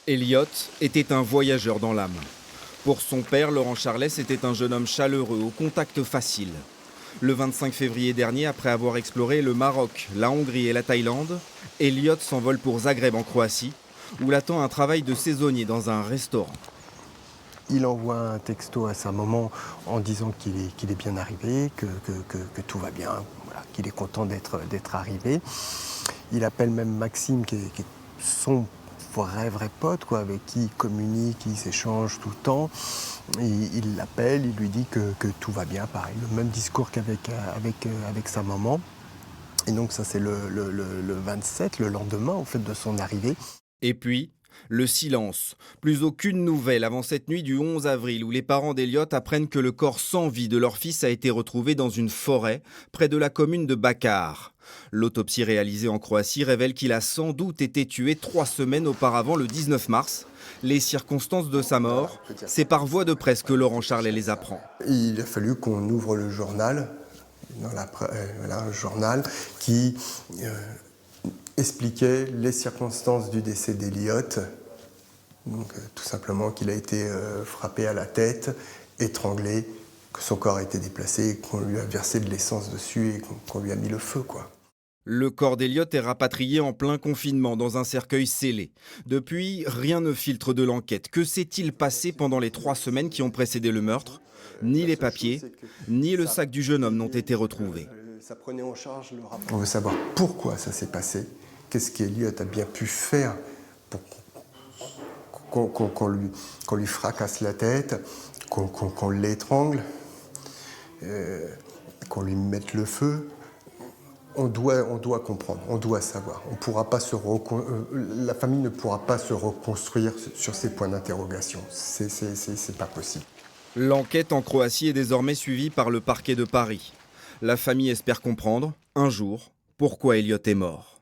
Elliot était un voyageur dans l'âme. Pour son père, Laurent Charlet, c'était un jeune homme chaleureux, au contact facile. Le 25 février dernier, après avoir exploré le Maroc, la Hongrie et la Thaïlande, Elliot s'envole pour Zagreb en Croatie, où l'attend un travail de saisonnier dans un restaurant. Il envoie un texto à sa maman en disant qu'il est bien arrivé, que tout va bien, voilà, qu'il est content d'être arrivé. Il appelle même Maxime, qui est son vrai pote, quoi, avec qui il communique, il s'échange tout le temps. Et il l'appelle, il lui dit que tout va bien, pareil, le même discours avec sa maman. Et donc ça c'est le 27, le lendemain en fait de son arrivée. Et puis, le silence. Plus aucune nouvelle avant cette nuit du 11 avril où les parents d'Elliot apprennent que le corps sans vie de leur fils a été retrouvé dans une forêt près de la commune de Bakar. L'autopsie réalisée en Croatie révèle qu'il a sans doute été tué 3 semaines auparavant, le 19 mars. Les circonstances de sa mort, c'est par voie de presse que Laurent Charlet les apprend. Il a fallu qu'on ouvre le journal, voilà, un journal qui expliquait les circonstances du décès d'Elliot. Donc, tout simplement qu'il a été frappé à la tête, étranglé, que son corps a été déplacé, qu'on lui a versé de l'essence dessus et qu'on lui a mis le feu, quoi. Le corps d'Elliot est rapatrié en plein confinement dans un cercueil scellé. Depuis, rien ne filtre de l'enquête. Que s'est-il passé pendant les 3 semaines qui ont précédé le meurtre? Ni les papiers, ni le sac du jeune homme n'ont été retrouvés. On veut savoir pourquoi ça s'est passé, qu'est-ce qu'Elliot a bien pu faire pour qu'on lui fracasse la tête, qu'on l'étrangle, qu'on lui mette le feu. On doit comprendre, on doit savoir. La famille ne pourra pas se reconstruire sur ces points d'interrogation. C'est pas possible. L'enquête en Croatie est désormais suivie par le parquet de Paris. La famille espère comprendre, un jour, pourquoi Elliot est mort.